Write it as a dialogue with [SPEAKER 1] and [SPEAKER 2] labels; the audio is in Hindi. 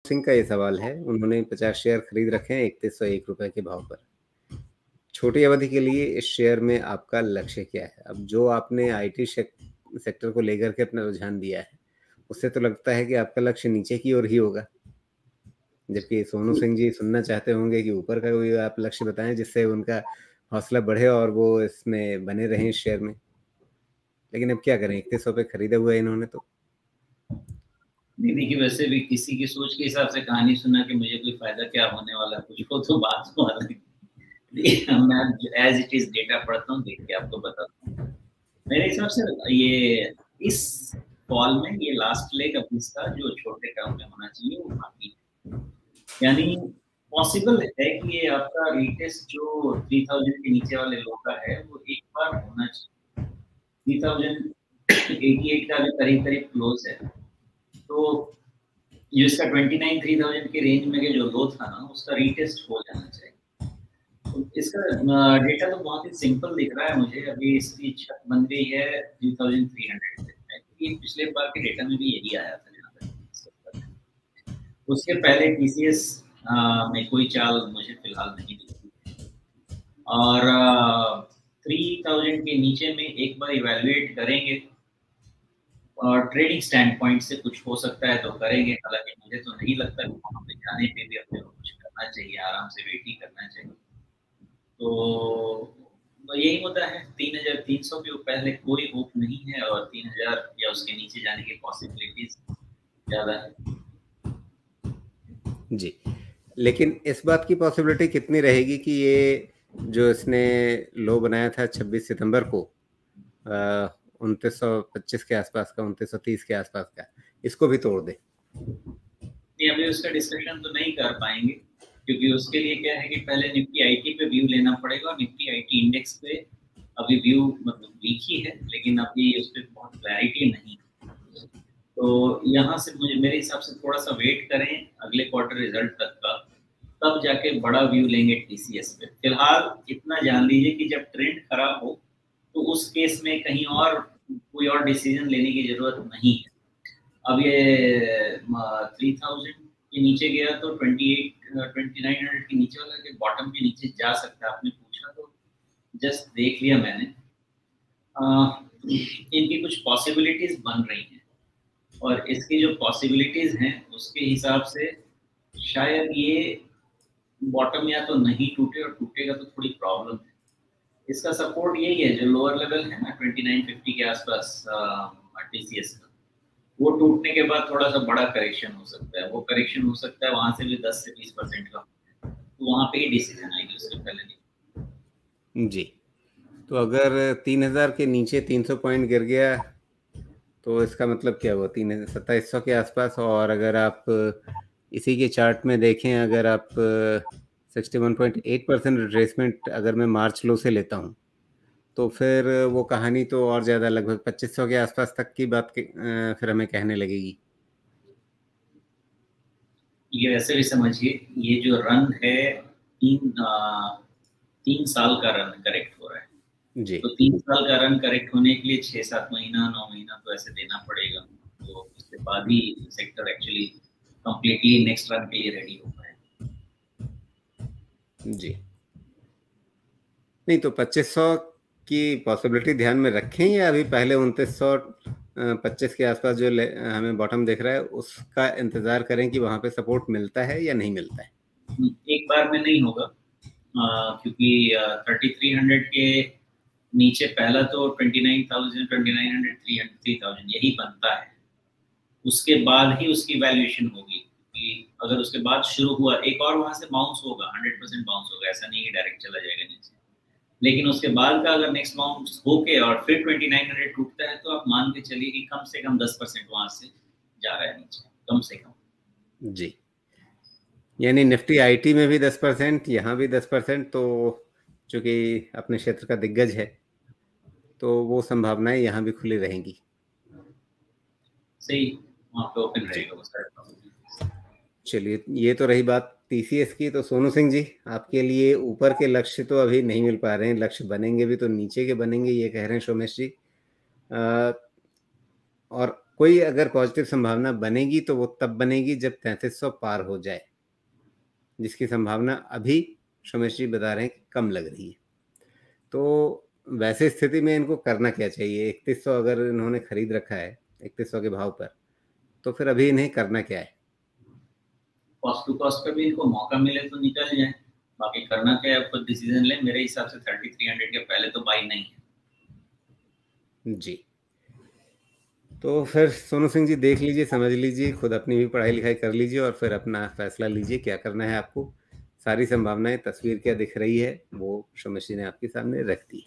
[SPEAKER 1] सिंह का ये सवाल है, उन्होंने 50 शेयर खरीद रखे हैं 3101 के भाव पर। छोटी अवधि के लिए इस शेयर में आपका लक्ष्य क्या है? अब जो आपने आईटी सेक्टर को लेकर के अपना रुझान दिया है, उससे तो लगता है कि आपका लक्ष्य नीचे की ओर ही होगा। जबकि सोनू सिंह जी सुनना चाहते होंगे कि ऊपर का कोई आप लक्ष्य बताएं जिससे उनका हौसला बढ़े और वो इसमें बने रहें इस शेयर में। लेकिन अब क्या करें, 3100 पे खरीदा हुआ है इन्होंने तो।
[SPEAKER 2] नहीं देखिए, वैसे भी किसी की सोच के हिसाब से कहानी सुना कि मुझे कोई फायदा क्या होने वाला, कुछ हो तो बात हो अलग। मैं एज इट इज डेटा पढ़ता हूँ, देख के आपको बताता हूँ। मेरे हिसाब से ये इस फॉल में ये लास्ट लेग अब इसका जो छोटे टर्म में होना चाहिए वो बाकी है। यानी पॉसिबल है कि ये आपका रीटेस्ट जो 3000 के नीचे वाले लो का है वो एक बार होना चाहिए। 3088 का भी करीब करीब क्लोज है, तो जो इसका 29 3000 के रेंज में के जो लो था ना, उसका रीटेस्ट हो जाना चाहिए। तो इसका डेटा तो बहुत ही सिंपल दिख रहा है मुझे। अभी इसकी छत बन गई है 3300 पे, ये पिछले बार के डेटा में भी यही आया था जहाँ तक। उसके पहले टीसीएस में कोई चाल मुझे फिलहाल नहीं दिखती, और 3000 के नीचे में एक बार इवेल्युएट करेंगे और ट्रेडिंग स्टैंड पॉइंट से कुछ हो सकता है तो करेंगे। हालांकि मुझे तो नहीं लगता कि वहाँ पे जाने पे भी अपने को कुछ करना चाहिए, आराम से वेट ही करना चाहिए। तो यही मुद्दा है, 3300 के पहले कोई होप नहीं है और 3000 या उसके नीचे जाने की पॉसिबिलिटीज ज्यादा है।
[SPEAKER 1] जी, लेकिन इस बात की पॉसिबिलिटी कितनी रहेगी कि ये जो इसने लो बनाया था 26 सितंबर को 2925 के आसपास का, 2930 के आसपास का, इसको भी तोड़ दे?
[SPEAKER 2] नहीं, अभी उसका डिस्कशन तो नहीं कर पाएंगे, क्योंकि उसके लिए क्या है कि पहले निफ्टी आईटी पे व्यू लेना पड़ेगा। निफ्टी आईटी इंडेक्स पे अभी व्यू मतलब वीक ही है, लेकिन अभी उस पर बहुत क्लैरिटी नहीं। तो यहाँ से मुझे मेरे हिसाब से थोड़ा सा वेट करें अगले क्वार्टर रिजल्ट तक का, तब जाके बड़ा व्यू लेंगे टीसीएस पे। फिलहाल इतना जान लीजिए कि जब ट्रेंड खराब हो तो उस केस में कहीं और कोई और डिसीजन लेने की जरूरत नहीं है। अब ये 3000 के नीचे गया तो 2900 के नीचे वाला के बॉटम के नीचे जा सकता है। आपने पूछा तो जस्ट देख लिया मैंने। इनकी कुछ पॉसिबिलिटीज बन रही हैं और इसकी जो पॉसिबिलिटीज हैं उसके हिसाब से शायद ये बॉटम या तो नहीं टूटे, और टूटेगा तो थोड़ी प्रॉब्लम है। इसका सपोर्ट यही है जो लोअर लेवल है ना 2950 के आसपास टीसीएस का, वो टूटने के बाद थोड़ा सा बड़ा करेक्शन हो सकता है। वो करेक्शन हो सकता है वहां से भी 10 से 20% का, तो वहां पे ही डिसीजन आएगी, उससे पहले नहीं।
[SPEAKER 1] जी, तो अगर 3000 के नीचे 300 पॉइंट गिर गया तो इसका मतलब क्या हुआ? 2700 के आसपास। और अगर आप इसी के चार्ट में देखें, अगर आप 61.8% रिट्रेसमेंट अगर मैं मार्च लो से लेता हूं, तो फिर वो कहानी तो और ज़्यादा लगभग 2500 के आसपास तक की बात फिर हमें कहने लगेगी।
[SPEAKER 2] ये वैसे भी समझिए, ये जो रन है 3 साल का रन करेक्ट हो रहा है।
[SPEAKER 1] जी
[SPEAKER 2] तो 3 साल का रन करेक्ट होने के लिए 6-7 महीना 9 महीना तो ऐसे देना पड़ेगा, तो उसके बाद ही sector actually completely next run के लिए रेडी हो पाए।
[SPEAKER 1] जी, नहीं तो 2500 की पॉसिबिलिटी ध्यान में रखें, या अभी पहले 2925 के आसपास जो हमें बॉटम दिख रहा है उसका इंतजार करें कि वहां पे सपोर्ट मिलता है या नहीं मिलता है?
[SPEAKER 2] एक बार में नहीं होगा, क्योंकि 3300 के नीचे पहला तो 29,000 2900 3000 यही बनता है। उसके बाद ही उसकी वैल्यूएशन होगी, कि अगर उसके बाद शुरू हुआ एक और वहां से बाउंस होगा, 100% बाउंस होगा, ऐसा नहीं कि डायरेक्ट चला जाएगा नीचे। लेकिन उसके बाद का अगर नेक्स्ट बाउंस होके और फिर 2900 टूटता है तो आप मान के चलिए कि कम से कम 10% वहां से जा रहा है नीचे, कम से कम।
[SPEAKER 1] जी, यानी निफ्टी आईटी में भी 10%, यहाँ भी 10%, तो चूंकि अपने क्षेत्र का दिग्गज है तो वो संभावनाएं यहाँ भी खुली रहेंगी।
[SPEAKER 2] सही, वहां पे ओपन
[SPEAKER 1] जी,
[SPEAKER 2] रहेगा वो सारा।
[SPEAKER 1] चलिए, ये तो रही बात टीसीएस की। तो सोनू सिंह जी, आपके लिए ऊपर के लक्ष्य तो अभी नहीं मिल पा रहे हैं, लक्ष्य बनेंगे भी तो नीचे के बनेंगे, ये कह रहे हैं सोमेश जी। और कोई अगर पॉजिटिव संभावना बनेगी तो वो तब बनेगी जब 3300 पार हो जाए, जिसकी संभावना अभी सोमेश जी बता रहे हैं कि कम लग रही है। तो वैसे स्थिति में इनको करना क्या चाहिए? 3100 अगर इन्होंने खरीद रखा है 3100 के भाव पर, तो फिर अभी इन्हें करना क्या है?
[SPEAKER 2] कॉस्ट टू कॉस्ट पे भी इनको मौका मिले तो निकल जाए, बाकी करना क्या है खुद डिसीजन ले। मेरे हिसाब से 3300 के पहले तो बाई नहीं है
[SPEAKER 1] जी। तो फिर सोनू सिंह जी देख लीजिए, समझ लीजिए, खुद अपनी भी पढ़ाई लिखाई कर लीजिए और फिर अपना फैसला लीजिए क्या करना है आपको। सारी संभावनाएं, तस्वीर क्या दिख रही है वो सोमेश जी ने आपके सामने रख दी।